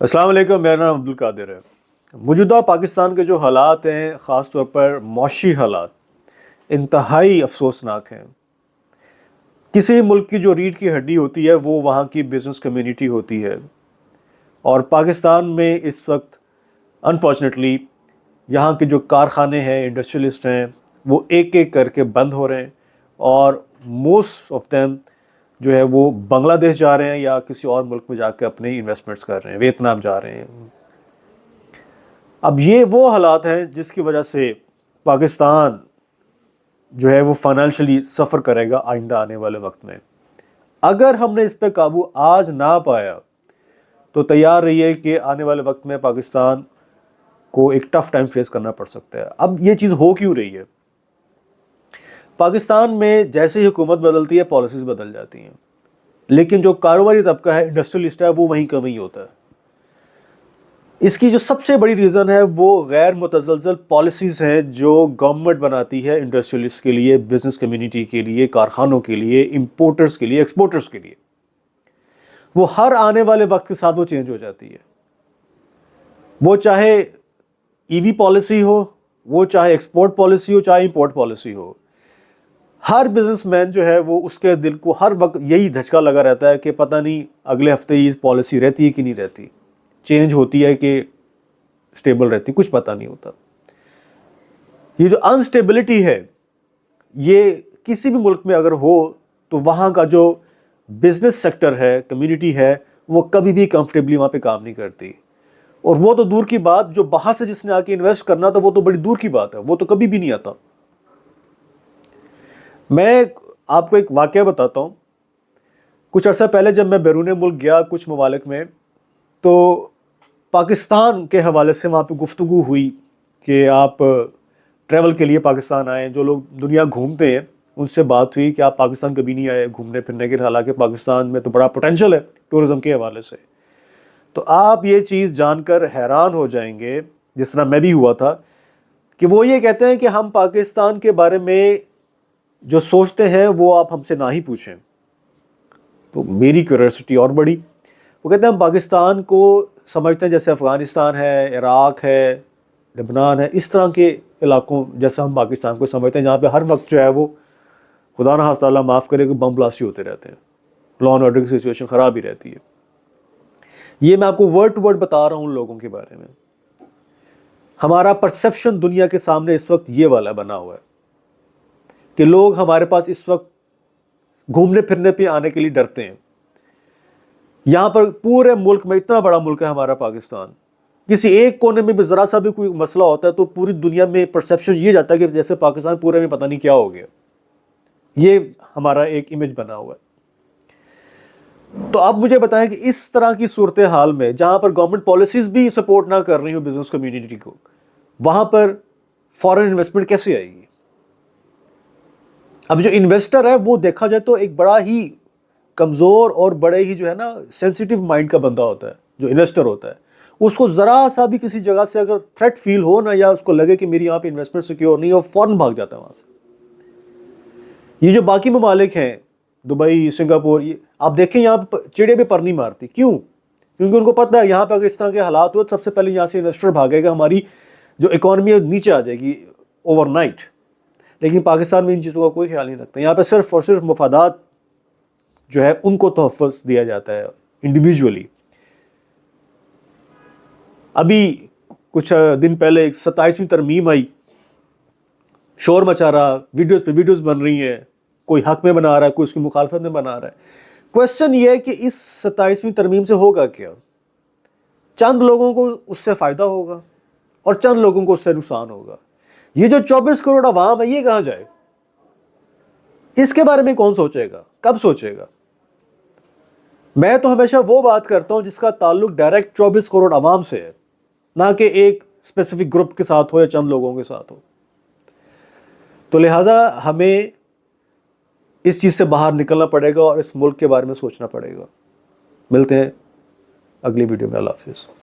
السلام علیکم، میرا نام عبدالقادر ہے۔ موجودہ پاکستان کے جو حالات ہیں، خاص طور پر معاشی حالات، انتہائی افسوسناک ہیں۔ کسی ملک کی جو ریڑھ کی ہڈی ہوتی ہے وہ وہاں کی بزنس کمیونٹی ہوتی ہے، اور پاکستان میں اس وقت انفارچونیٹلی یہاں کے جو کارخانے ہیں، انڈسٹریلسٹ ہیں، وہ ایک ایک کر کے بند ہو رہے ہیں، اور موسٹ آف دیم جو ہے وہ بنگلہ دیش جا رہے ہیں یا کسی اور ملک میں جا کے اپنے انویسٹمنٹس کر رہے ہیں، ویتنام جا رہے ہیں۔ اب یہ وہ حالات ہیں جس کی وجہ سے پاکستان جو ہے وہ فائنینشلی سفر کرے گا آئندہ آنے والے وقت میں۔ اگر ہم نے اس پہ قابو آج نہ پایا تو تیار رہیے کہ آنے والے وقت میں پاکستان کو ایک ٹف ٹائم فیس کرنا پڑ سکتا ہے۔ اب یہ چیز ہو کیوں رہی ہے؟ پاکستان میں جیسے ہی حکومت بدلتی ہے پالیسیز بدل جاتی ہیں، لیکن جو کاروباری طبقہ ہے، انڈسٹریلسٹ ہے، وہ وہیں کا وہیں ہوتا ہے۔ اس کی جو سب سے بڑی ریزن ہے وہ غیر متزلزل پالیسیز ہیں جو گورنمنٹ بناتی ہے انڈسٹریلسٹ کے لیے، بزنس کمیونٹی کے لیے، کارخانوں کے لیے، امپورٹرز کے لیے، ایکسپورٹرز کے لیے۔ وہ ہر آنے والے وقت کے ساتھ وہ چینج ہو جاتی ہے۔ وہ چاہے ای وی پالیسی ہو، وہ چاہے ایکسپورٹ پالیسی ہو، چاہے امپورٹ پالیسی ہو، ہر بزنس مین جو ہے وہ اس کے دل کو ہر وقت یہی دھچکا لگا رہتا ہے کہ پتہ نہیں اگلے ہفتے یہ پالیسی رہتی ہے کہ نہیں رہتی، چینج ہوتی ہے کہ اسٹیبل رہتی، کچھ پتہ نہیں ہوتا۔ یہ جو انسٹیبلٹی ہے، یہ کسی بھی ملک میں اگر ہو تو وہاں کا جو بزنس سیکٹر ہے، کمیونٹی ہے، وہ کبھی بھی کمفرٹیبلی وہاں پہ کام نہیں کرتی۔ اور وہ تو دور کی بات، جو باہر سے جس نے آ کے انویسٹ کرنا تھا وہ تو بڑی دور کی بات ہے، وہ تو کبھی بھی نہیں آتا۔ میں آپ کو ایک واقعہ بتاتا ہوں۔ کچھ عرصہ پہلے جب میں بیرون ملک گیا کچھ ممالک میں، تو پاکستان کے حوالے سے وہاں پہ گفتگو ہوئی کہ آپ ٹریول کے لیے پاکستان آئیں۔ جو لوگ دنیا گھومتے ہیں ان سے بات ہوئی کہ آپ پاکستان کبھی نہیں آئے گھومنے پھرنے کے، حالانکہ پاکستان میں تو بڑا پوٹینشل ہے ٹورزم کے حوالے سے۔ تو آپ یہ چیز جان کر حیران ہو جائیں گے، جس طرح میں بھی ہوا تھا، کہ وہ یہ کہتے ہیں کہ ہم پاکستان کے بارے میں جو سوچتے ہیں وہ آپ ہم سے نہ ہی پوچھیں۔ تو میری کیوریوسٹی اور بڑی۔ وہ کہتے ہیں ہم پاکستان کو سمجھتے ہیں جیسے افغانستان ہے، عراق ہے، لبنان ہے، اس طرح کے علاقوں جیسا ہم پاکستان کو سمجھتے ہیں، جہاں پہ ہر وقت جو ہے وہ خدا نہ خواستہ معاف کرے کہ بم بلاسٹ ہوتے رہتے ہیں، لا اینڈ آرڈر کی سچویشن خراب ہی رہتی ہے۔ یہ میں آپ کو ورڈ ٹو ورڈ بتا رہا ہوں ان لوگوں کے بارے میں۔ ہمارا پرسیپشن دنیا کے سامنے اس وقت یہ والا بنا ہوا ہے کہ لوگ ہمارے پاس اس وقت گھومنے پھرنے پہ آنے کے لیے ڈرتے ہیں۔ یہاں پر پورے ملک میں، اتنا بڑا ملک ہے ہمارا پاکستان، کسی ایک کونے میں بھی ذرا سا بھی کوئی مسئلہ ہوتا ہے تو پوری دنیا میں پرسیپشن یہ جاتا ہے کہ جیسے پاکستان پورے میں پتہ نہیں کیا ہو گیا۔ یہ ہمارا ایک امیج بنا ہوا ہے۔ تو اب مجھے بتائیں کہ اس طرح کی صورتحال میں جہاں پر گورنمنٹ پالیسیز بھی سپورٹ نہ کر رہی ہوں بزنس کمیونٹی کو، وہاں پر فارن انویسٹمنٹ کیسے آئے گی؟ اب جو انویسٹر ہے وہ دیکھا جائے تو ایک بڑا ہی کمزور اور بڑے ہی جو ہے نا سینسیٹیو مائنڈ کا بندہ ہوتا ہے، جو انویسٹر ہوتا ہے۔ اس کو ذرا سا بھی کسی جگہ سے اگر تھریٹ فیل ہو نا، یا اس کو لگے کہ میری یہاں پہ انویسٹمنٹ سیکیور نہیں ہے، وہ فوراً بھاگ جاتا ہے وہاں سے۔ یہ جو باقی ممالک ہیں، دبئی، سنگاپور، آپ دیکھیں یہاں پہ چڑے پہ پر نہیں مارتی۔ کیوں؟ کیونکہ ان کو پتہ ہے یہاں پہ اگر اس طرح کے حالات ہوئے تو سب سے پہلے یہاں سے انویسٹر بھاگے گا، ہماری جو اکانومی ہے نیچے آ جائے گی اوور نائٹ۔ لیکن پاکستان میں ان چیزوں کا کوئی خیال نہیں رکھتا۔ یہاں پہ صرف اور صرف مفادات جو ہے ان کو تحفظ دیا جاتا ہے انڈیویجولی۔ ابھی کچھ دن پہلے 27ویں ترمیم آئی، شور مچا رہا، ویڈیوز پہ ویڈیوز بن رہی ہیں، کوئی حق میں بنا رہا ہے، کوئی اس کی مخالفت میں بنا رہا ہے۔ کویسچن یہ ہے کہ اس 27ویں ترمیم سے ہوگا کیا؟ چند لوگوں کو اس سے فائدہ ہوگا اور چند لوگوں کو اس سے نقصان ہوگا۔ یہ جو 24 کروڑ عوام ہے یہ کہاں جائے؟ اس کے بارے میں کون سوچے گا؟ کب سوچے گا؟ میں تو ہمیشہ وہ بات کرتا ہوں جس کا تعلق ڈائریکٹ 24 کروڑ عوام سے ہے، نہ کہ ایک اسپیسیفک گروپ کے ساتھ ہو یا چند لوگوں کے ساتھ ہو۔ تو لہٰذا ہمیں اس چیز سے باہر نکلنا پڑے گا اور اس ملک کے بارے میں سوچنا پڑے گا۔ ملتے ہیں اگلی ویڈیو میں۔ اللہ حافظ۔